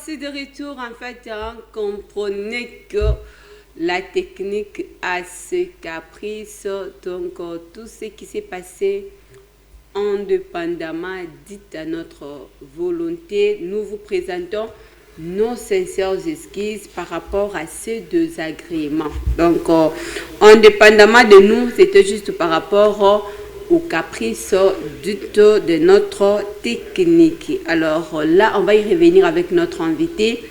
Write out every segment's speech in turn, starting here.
voici de retour en fait. Comprenez que la technique a ses caprices. Donc, tout ce qui s'est passé indépendamment dit à notre volonté, nous vous présentons nos sincères excuses par rapport à ces désagréments. Donc, indépendamment de nous, c'était juste par rapport au caprice de notre technique. Alors là, on va y revenir avec notre invité.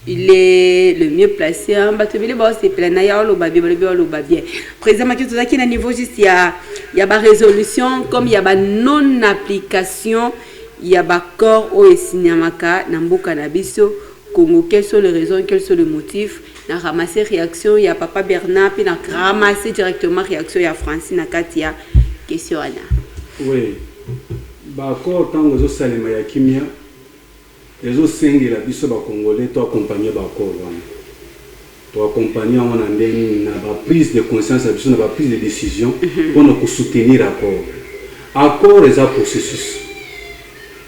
Il est le mieux placé. Présentement, tout ça qui est à niveau juste, il y a une résolution, comme il y a une non-application, il y a un corps au Sinyamaka, Namboka Nabiso, Congo, quelles sont les raisons, quels sont les motifs. Na ramasser réaction, il y a Papa Bernard, puis na ramasser directement réaction, il y a Francine Nakatia. Question Anna. Oui. D'accord, quand vous avez salé ma kimia, les autres cinq la biso ba congolais, toi accompagner d'accord, toi accompagner on a une prise de conscience, une prise de décision pour nous soutenir l'accord. Accord est un processus.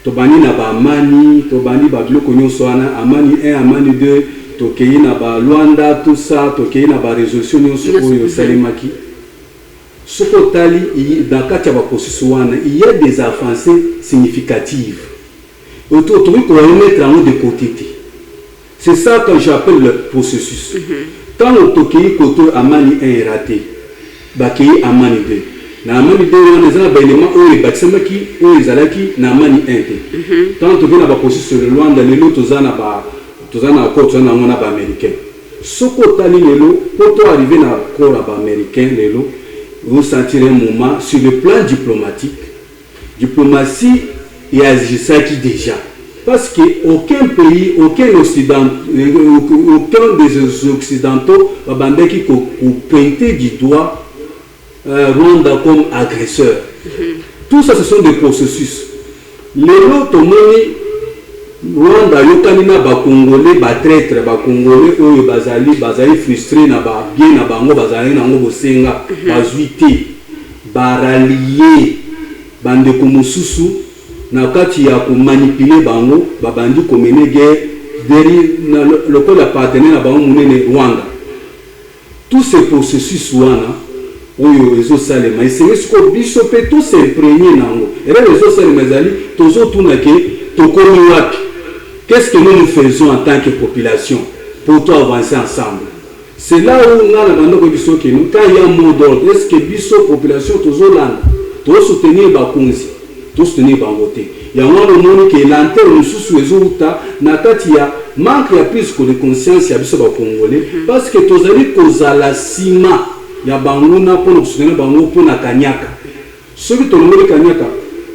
Tobani na ba amani, tobani ba biloko nyonso wana, amani 1, amani 2, tokei na ba Luanda, tout ça, tokei na ba résolution nyonso oyo salemaki. Ce qu'il dans le processus, il y a des avancées significatives. Autour de mettre en de côté. C'est ça que j'appelle le processus. Quand on toque côté Amani 1 est raté, Baki Amani 2. Na Amani 2, on a des éléments où les bâtiments qui ont les alaki na Amani 1. Quand on toque dans le processus de Luanda, les lots, tous en a accord, tous en a américain. Ce qu'on a pour arriver à l'accord américain, les lots, vous sentirez un moment sur le plan diplomatique. Diplomatie, il y a ça qui déjà. Parce qu'aucun pays, aucun des Occidentaux va pointer du doigt Rwanda comme agresseur. Tout ça, ce sont des processus. Les autres, Rwanda, yokanina ba Congolais, ba traître, ba Congolais, oyo bazali frustré na ba bien na bango bazali na ngo bosenga, bazuité, ba rallier, bande komususu na kati ya ko manipuler bango, ba bandi ko mener guerre derrière le col appartenait na bango munene Rwanda. Tous ces processus wana oyo ezo salema, c'est ce que biso pe tous s'imprégner nango. Et là les autres salema zali tozo tunake tokomi wapi. Qu'est-ce que nous faisons en tant que population pour tout avancer ensemble? C'est là où on a demandé que quand il y a un mot d'ordre, est-ce que la population doit soutenir la Konzi, doit soutenir la voter? Il y a un moment qui est l'antenne sous les autres, il y a manque de prise de conscience à les Congolais parce que tous les causes à la cima, il y a banguna pour nous soutenir bango pour na kanyaka. Ceux qui ont le kanyaka,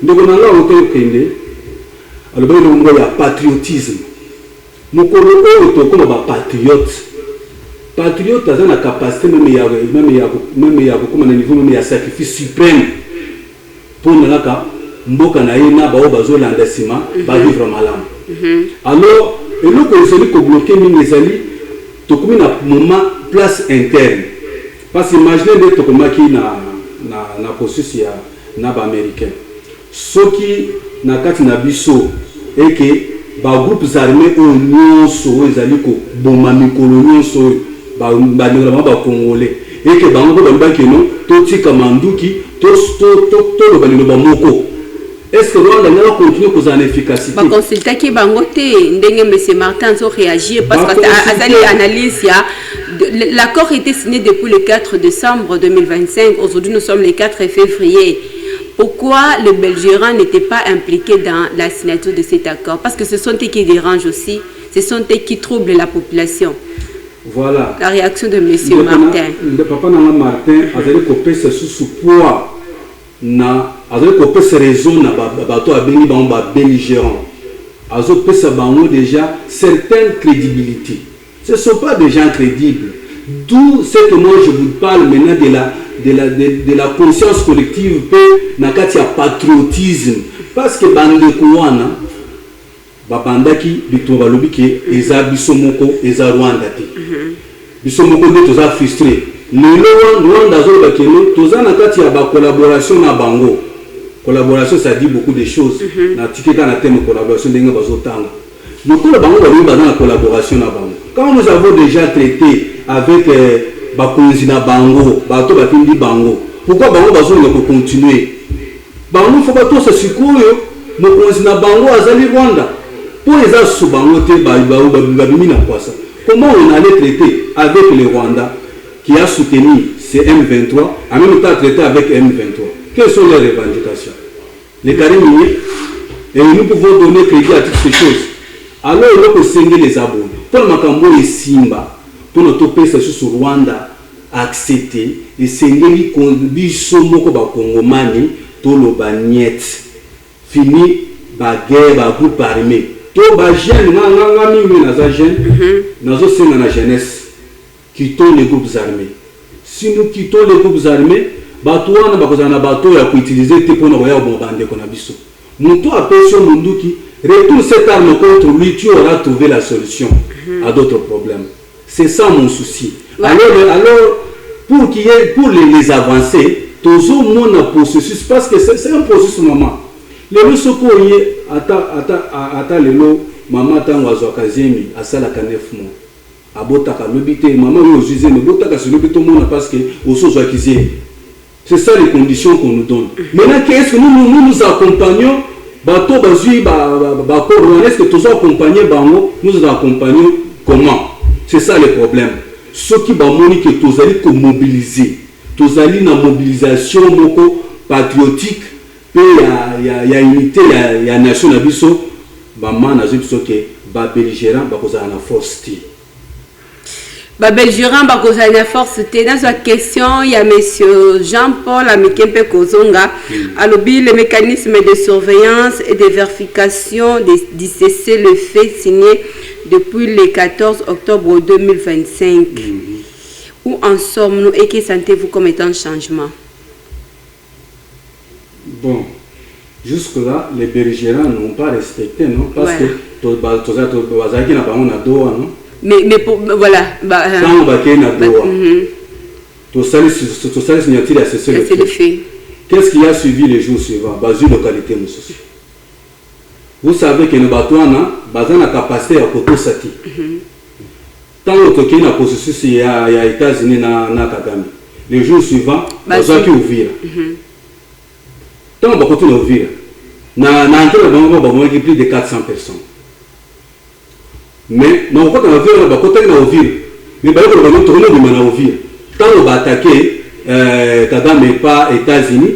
nous avons là autant que alors il y a patriotisme. Nous connaissons comme patriote. Patriote a la capacité même il y a comme un niveau même il y a sacrifice suprême pour nous là mboka na yena ba obazo landasima ba vivre malam. Alors et nous que celui qui bloqué minezali to comme na moment place interne. Parce que imaginez d'être comme qui na processus ya na ba américain. Ce qui na kati na biso et que ba groupes armés au nyonso ezali ko boma mikolo nyonso ba congolais et que bango ba keno to tika manduki to le balino ba moko. Est-ce que Rwanda va continuer pour en efficacité? Ba consulter ki bango te ndenge monsieur Martin so réagir parce que azali analyse ya l'accord était signé depuis le 4 décembre 2025. Aujourd'hui nous sommes le 4 février. Pourquoi le Belgérant n'était pas impliqué dans la signature de cet accord? Parce que ce sont eux qui dérangent aussi, ce sont eux qui troublent la population. Voilà. La réaction de M. Martin. Le papa Martin a dit que c'est sous poids. A dit que c'est raison na bateau à béni ba belligérant. A dit que ça déjà certaines crédibilités. Ce ne sont pas des gens crédibles. D'où ce que moi je vous parle maintenant de la conscience collective nakatia patriotisme parce que bande kouana babandaki bitumba lobiki eza bisomoko eza Rwanda te bisomoko de toza frustré lelo Rwanda zo bakeno toza nakati ya ba collaboration na bango collaboration ça dit beaucoup de choses na tiketa na thème collaboration ndenge bazotanga Le coup, dans la collaboration. Quand nous avons déjà traité avec Bakonzina Bango, Bato Batindi Bango, pourquoi Bango Bazo ne peut continuer? Bango, il ne faut pas tout ce secours. Bakonzina Bango, Azali Rwanda. Pour les assos Bango, comment on allait traiter avec le Rwanda qui a soutenu ces M23, en même temps traité avec M23? Quelles sont les revendications? Les carrés miniers, et nous pouvons donner crédit à toutes ces choses. Alors, il faut signer les abonnés. Pour le Makambo et Simba, pour notre pays sur Rwanda, accepter, et signer les conditions de Congomani, tout le bagnet, fini, baguette, groupe armé. Tout le jeune, dans la jeunesse, quittons les groupes armés. Si nous quittons les groupes armés, Batouana bakosana bateau ya utiliser te pour nous bombarder qu'on a biso. Monto appelle sur Munduki, retourne cette arme contre lui, tu auras trouvé la solution à d'autres problèmes. C'est ça mon souci. Ouais. Alors pour qu'il y ait pour les avancées, toujours mon processus parce que c'est un processus maman. Les secours y ata lelo maman tango kazemi asala ka 9 mois. Abotaka lobité maman yo usine botaka se lobito mona parce que au sozo akizé. C'est ça les conditions qu'on nous donne. Maintenant, qu'est-ce que nous accompagnons? Bateau, est-ce que tous accompagnés, nous nous accompagnons comment? C'est ça le problème. Ce qui va montrer que tous allez mobiliser. Tous allez une mobilisation patriotique, il y a unité, il y a nation, il y a belligérant, il y a force. Belgérant Bakozania Force, c'était dans une question, il y a M. Jean-Paul Amikempe Kozonga, à l'objet le mécanisme de surveillance et de vérification du cessez-le-feu signé depuis le 14 octobre 2025. Où en sommes-nous et que sentez-vous comme étant un changement? Bon, jusque-là, les belligérants n'ont pas respecté, non? Parce que tout mais voilà. Quand on va tout ça, signature à cesser le fait. Qu'est-ce qui a suivi les jours suivants? Basé localité, monsieur. Vous savez que nous bateaux ont la capacité à côté sati. Tant que nous avons processus il y a États-Unis na Kagame. Les jours suivants, nous avons ouvert. Tant qu'on va continuer à ouvrir. Nous plus de 400 personnes. Mais nous avons ouvert. Mais tant qu'on va attaquer Kagame et pas États-Unis,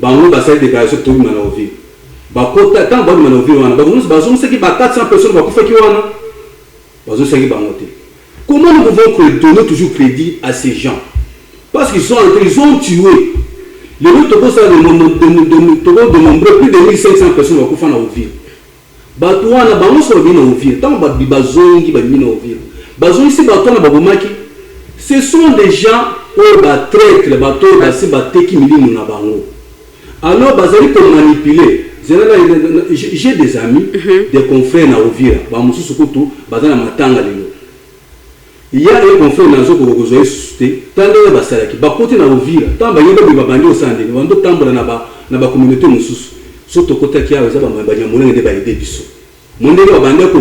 nous va faire des déclarations pour ouvrir. Tant qu'on va ouvrir, nous avons 400 personnes qui vont comment nous pouvons donner toujours crédit à ces gens? Parce qu'ils ont tué. Les autres de nombreux, plus de 1500 personnes qui vont ouvrir. Ce sont des gens qui alors pour manipuler. J'ai des amis, des confrères à Ovira. Il y a un confrère dans le société, tant de basalaki, bakote na Ovira, tant bayeba bibabandi osande, bando tambola na ba communauté mususu. Surtout côté qui a les banyamulenge de baïdé biso. Monde ba bande ko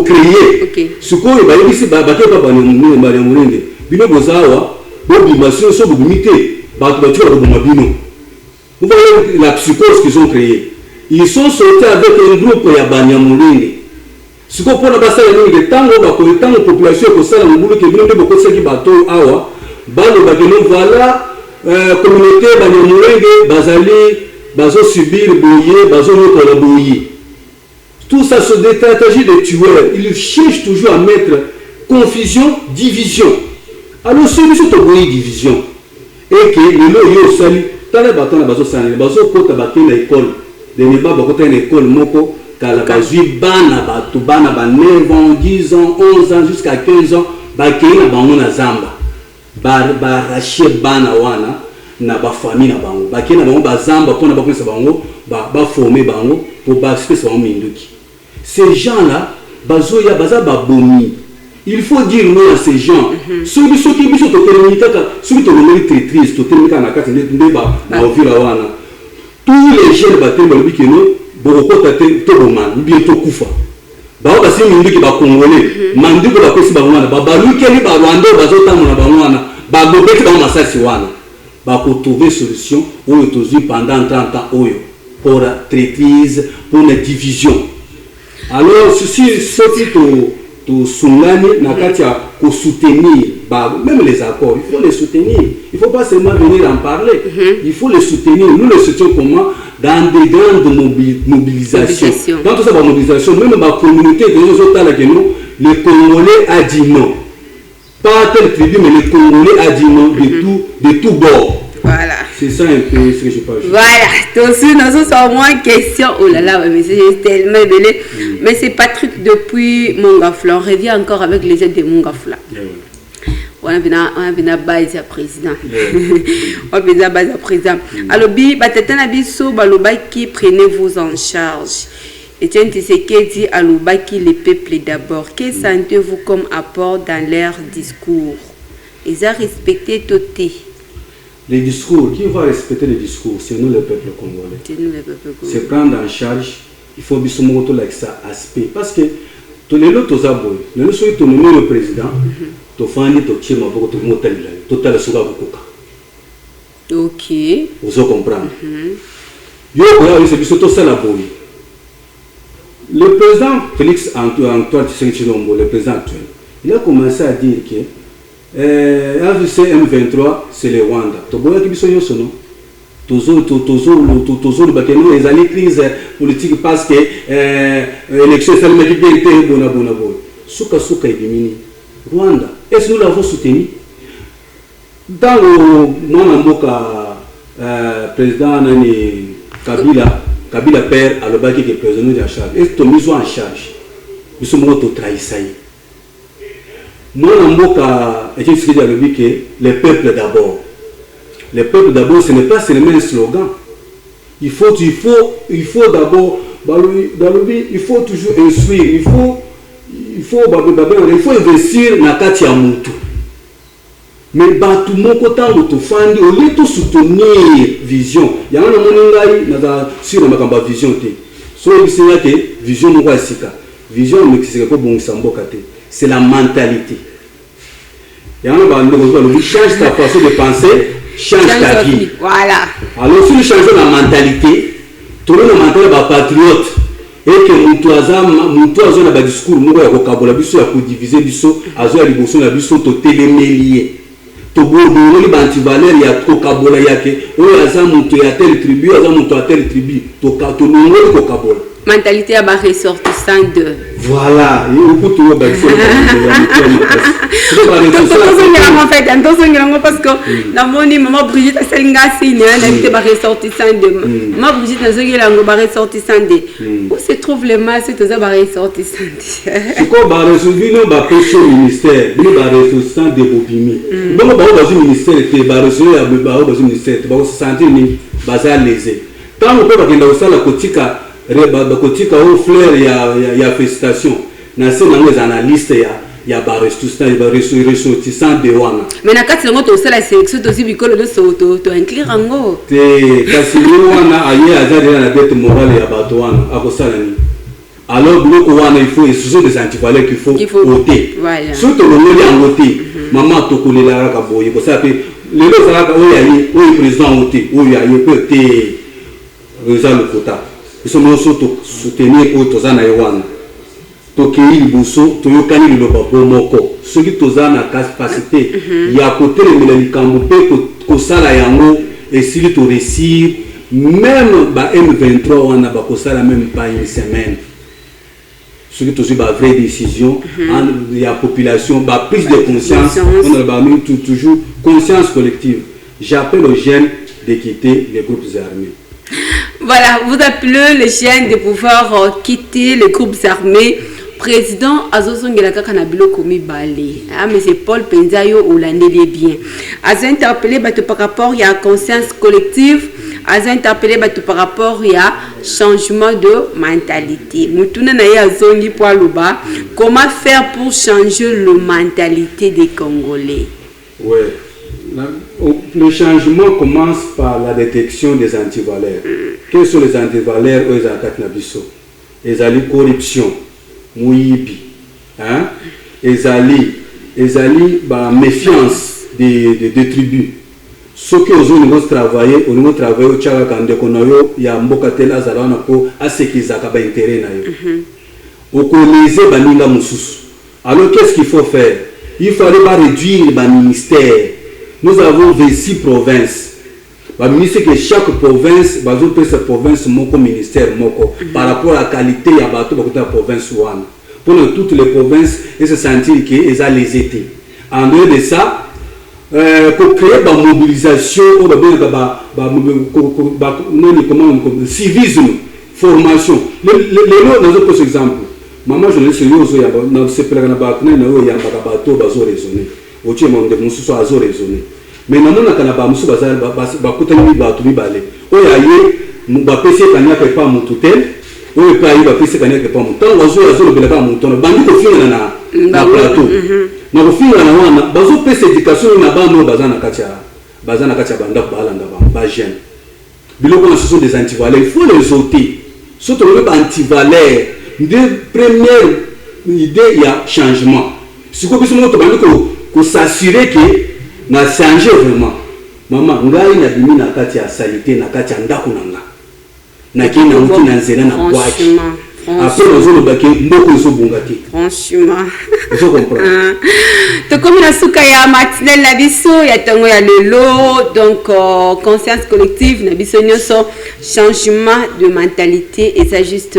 créer. Suko ba yebisi ba bato ba banyamulenge. Bino bozawa, bo bimation so bo bimité, ba tu ba bo mabino. Vous voyez la psychose qu'ils ont créée. Ils sont sortis avec un groupe ya banyamulenge. Suko pona basala ni de tango ba ko tango population ko sala ngulu ke bino de boko seki bato awa, ba lo ba bino voilà communauté banyamulenge bazali bazo subir boyer, bazo notre boyer. Tout ça c'est des stratégies de tueurs. Ils cherchent toujours à mettre confusion, division. Alors celui-ci te boyer division. Et que le lot yo sali, tala bato na bazo sali, bazo kota bato na école. De ne pas bakota na école moko kala bazui bana bato bana ba 9 ans, 10 ans, 11 ans jusqu'à 15 ans, ba kina bango na zamba. Ba rache bana wana. Na ba famille na bango bakena bango bazamba pona bakonisa bango ba former bango pour ba espèce bango minduki. Ces gens là bazoya baza ba bomi. Il faut dire non à ces gens. Ceux qui biso to terminika ceux qui to nomeli traîtrise to terminika na kati ndeba na ovira wana. Tous les jeunes ba temba bikeno boko tate to boman bien to kufa. bao basi minduki ba congolais manduko ba kosi ba wana ba balukeli ba rwanda bazotamona ba wana ba gobeki ba masasi wana ba ko trouver solution oyo tozi pendant 30 ans oyo pour traitise pour une division. Alors ceci to sungani na kati ya ko soutenir même les accords, il faut les soutenir. Il faut pas seulement venir en parler, il faut les soutenir. Nous les soutenons comment? Dans des grandes mobilisations. Dans toute cette mobilisation, même ma communauté, le Congolais a dit non. Pas telle tribu, mais le Congolais a dit non de tout bord. Voilà. C'est ça un peu ce que je parle. Voilà. Donc, si nous avons une question, oh là là, mais c'est tellement belé. Mais c'est Patrick depuis Mongafla. On revient encore avec les gens de Mongafla. On a bien à base à président. On a bien à base à président. Alors, Batatana Bisso, Balobaki, prenez-vous en charge. Etienne Tshisekedi Alobaki, les peuples d'abord. Que sentez-vous comme apport dans leur discours? Ils ont respecté Toté. Les discours, qui va respecter les discours? C'est nous le peuple congolais. C'est nous le peuple congolais. C'est prendre en charge, il faut bien se avec ça aspect. Parce que tous les autres, nous sommes nommé le président, tu fais un peu de ok. Vous comprenez? Le président Félix Antoine Tshisekedi Tshilombo, le président actuel, il a commencé à dire que AVC M23 c'est le Rwanda. Tu vois que biso yoso non? Toujours les années crise politique parce que élection ça m'a dit bien été bona. Souka éliminer Rwanda. Est-ce que nous l'avons soutenu? Dans le Mwanamboka président Nani Kabila père à l'obaki qui est président de la charge. Est-ce que nous sommes en charge? Nous sommes en trahissaï. Mwanamboka est une série de que les peuples d'abord. Les peuples d'abord, ce n'est pas seulement un slogan. Il faut d'abord, il faut toujours instruire, il faut investir dans la kati ya mutu. Mais tout le monde est au lieu de soutenir vision. Il y a un moment sur la vision. Vision c'est la mentalité. Il y a un moment qui change ta façon de penser, change ta vie. Voilà. Alors si nous changeons la mentalité, tout le monde est patriote. Et que nous avons un discours, nous avons diviser biso, azo liboso na biso to télémélier. To bobo li bantivaleur ya to kabola yake, o aza muto ya telle tribu, aza muto ya telle tribu, to ngoli ko kabola. Mentalité à bas ressortissant de. Voilà, il faut tout parce que dans mon maman Brigitte ressortissant de maman Brigitte ressortissant de où se trouve les masses c'est ressortissant c'est quoi ministère ressortissant de Bobimi donc dans un ministère ministère sentir lésé quand on peut pas la kotika bakotika au fleur ya félicitation na se na les analystes ya ba ressortissant de wana mais na kati ngo to sala sélection to zibikolo de soto to inclure ngo te kasi wana aye azali na dette morale ya bato wana akosala ni alors bloko wana il faut ce sont des antivaleurs qu'il faut ôter voilà surtout le mot ya ôter maman to kolela ka boye ko ça fait le sala ka oyo président ôter oyo aye peut te résoudre le quota. Ils sont surtout soutenir pour tous les Wana. Tokei Liboso, Toyokani Lobabo Moko. Ceux qui ont la capacité, il y a côté de Mélanikambope, Kosala Yango, et s'il te réussir, même M23, on a Bakosala même pas une semaine. Ceux qui ont eu une vraie décision, il y a la population, prise de conscience, on a toujours conscience collective. J'appelle aux jeunes de quitter les groupes armés. Voilà, vous appelez les jeunes de pouvoir quitter les groupes armés. Président Azosongela Kanabilo Komi Balé. Mais c'est Paul Penzayo ou l'année bien. Azo interpellé par rapport à la conscience collective. Azo interpellé par rapport à changement de mentalité. Moutuna na yazongi pour Aluba. Comment faire pour changer la mentalité des Congolais? Ouais. Le changement commence par la détection des antivaleurs. Quels sont les antivaleurs aux attaques Nabiso? Les corruption, muyibi hein ezali ba méfiance des tribus ce que aux niveau travailler au niveau travailler au tchaka kande konayo ya mboka tela zalana ko asekiza ka ba intérêt na yo au coloniser baninga mususu. Alors qu'est-ce qu'il faut faire? Il fallait pas réduire les ministères. Nous avons 26 provinces. Le ministre que chaque province, cette province moko ministère moko par rapport à la qualité ya bato ba la province one. Pour toutes les provinces et se sentir que ils ont les été. En dehors de ça, pour créer une mobilisation ou civisme, formation. Les autres exemples. Maman, je ne sais pas si je raisonner. Mais non, on a pas musu bakuta ni batu mibale. Oya ye ba pese kanya ke pa mututel. Oya pa yi ba pese kanya ke pa mutan wazo belaka mutan. Bandi ko finga na plateau. Na ko finga na wana bazo pese éducation na ba no bazana kacha banda balanga ba jeune. Biloko ce sont des antivaleurs, il faut les ôter. Surtout les antivaleurs, de première idée il y a changement. Si ko biso moto bandi ko s'assurer que na changer vraiment mama ngai na bimi na kati ya salité na kati ya ndako nanga na kina muti na nzela na bwaki après nous baki ndoko zo bungati franchement je comprends to comme la suka ya matinelle la biso ya tango ya lelo donc conscience collective na biso nyonso changement de mentalité et ça juste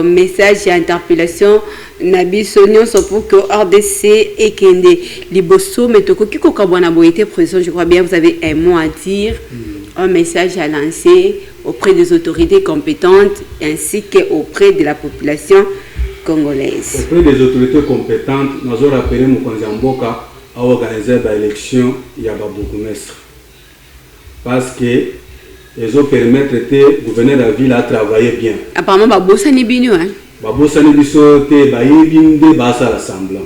message et interpellation nabiso nyonso pour que RDC et Kende liboso mais toko kiko kabwana boité président je crois bien vous avez un mot à dire un message à lancer auprès des autorités compétentes ainsi qu'auprès de la population congolaise. Auprès des autorités compétentes nous avons rappelé Mokonzi Mboka à organiser l'élection ya ba bourgmestre parce que ils ont permis de gouverner la ville à travailler bien. Apparemment ba bossa ni bino hein. Babosani biso te bayebinde basa rassemblant.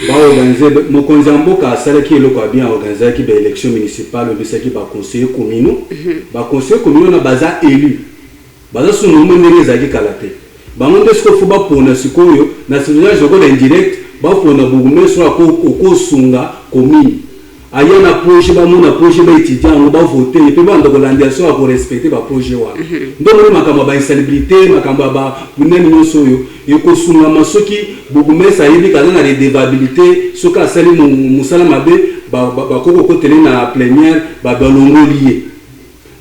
Ba organiser Mokonzi Mboka asala ki eloko bien organiser ki ba élection municipale bisa ki ba conseiller communaux. Ba conseiller communaux na baza élu. Baza sunu monene zaki kalate. Ba monde sko fuba pona sikoyo na sivillage ko indirect ba pona bourgmestre ko sunga commune. Aya na projet ba mona projet ba étudiant ba voter et puis ba ndoko landiation ko respecter ba projet wa ndoko makamba ba insalubrité makamba ba munene nyonso yo eko sunga masoki bourgmestre ayebi kaza na redevabilité soka sali musala mabe ba koko ko tele na plénière ba balongolier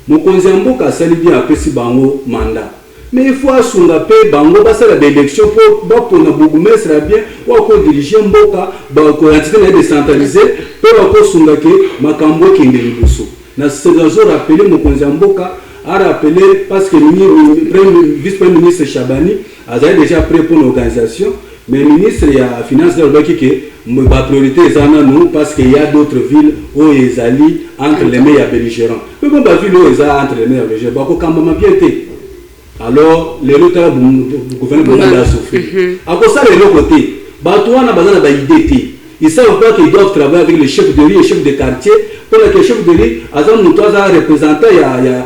Mokonzi Mboka sali bien apesi bango mandat. Mais il faut assunga pe bango basala d'élection pour na bourgmestre bien ou ko diriger Mboka ba ko entité na décentralisé pour ko sunga ke makambo kende liboso. Na segazo rappeler Mokonzi Mboka a rappelé parce que le vice-premier ministre Chabani a déjà prêt pour l'organisation mais le ministre ya finance de baki ke ma priorité ezana nous parce qu'il y a d'autres villes où ils allient entre les meilleurs belligérants. Mais bon ba ville où ils entre les meilleurs belligérants ba ko kamba bien té. Alors les autres gouvernement a souffert. À cause ça les côté bato wana bazana ba idée. Ils savent pas qu'ils doivent travailler avec les chefs de rue et chefs de quartier pour que les chefs de rue azam mutoza représentant ya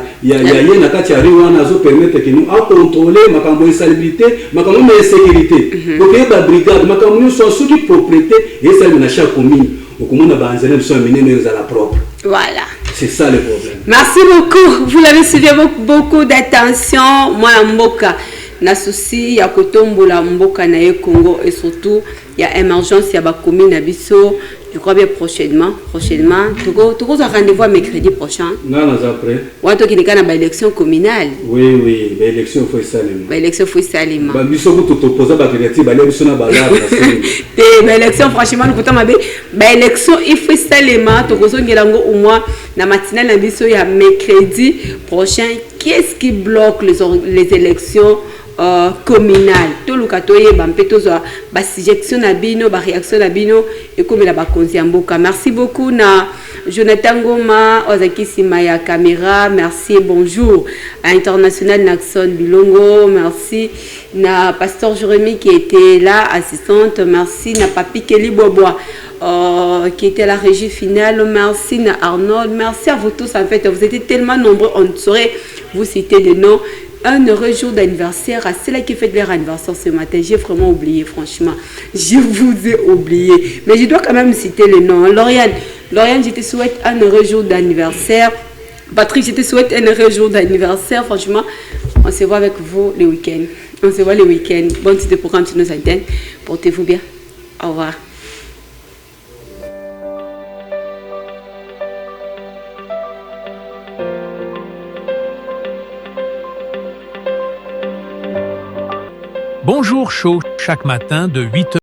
na kati ya rue wana zo permettre que nous à contrôler makambo insalubrité makambo de sécurité donc il y a ba brigade makambo sont sous propriété et ça na chaque commune au commune ba nzela biso menene à la propre. Voilà. C'est ça le problème. Merci beaucoup. Vous l'avez suivi avec beaucoup d'attention. Moi, Mboka, na souci ya kotombola Mboka na ye Congo et surtout il y a émergence il y a ba commune abisso. Je crois bien prochainement. Tu as rendez-vous mercredi prochain. Non, après. Ouais, toi qui n'es qu'à l'élection communale. Oui, l'élection faut salement. L'élection faut salement. Bah, biso ko to poser ba créatif, ba biso na ba là. L'élection franchement nous comptons mabe. Bah élection il faut salement. To kozo ngelango au moins na matinale na biso ya mercredi prochain. Qu'est-ce qui bloque les élections communal to lukatoye bampeto zo ba suggestion na bino ba réaction na bino et comme la ba konzi Mboka. Merci beaucoup na Jonathan Goma ozaki sima ya caméra. Merci et bonjour à International Naxon Bilongo. Merci na Pasteur Jérémy qui était là assistante. Merci na Papi Kelly Boboa qui était la régie finale. Merci na Arnold. Merci à vous tous en fait. Vous étiez tellement nombreux on ne saurait vous citer des noms. un heureux jour d'anniversaire à ceux-là qui fêtent leur anniversaire ce matin. J'ai vraiment oublié, franchement. Je vous ai oublié. Mais je dois quand même citer le nom. Lauriane, je te souhaite un heureux jour d'anniversaire. Patrick, je te souhaite un heureux jour d'anniversaire. Franchement, on se voit avec vous le week-end. On se voit le week-end. Bonne suite de programme sur nos antennes. Portez-vous bien. Au revoir. Bonjour Show, chaque matin de 8h.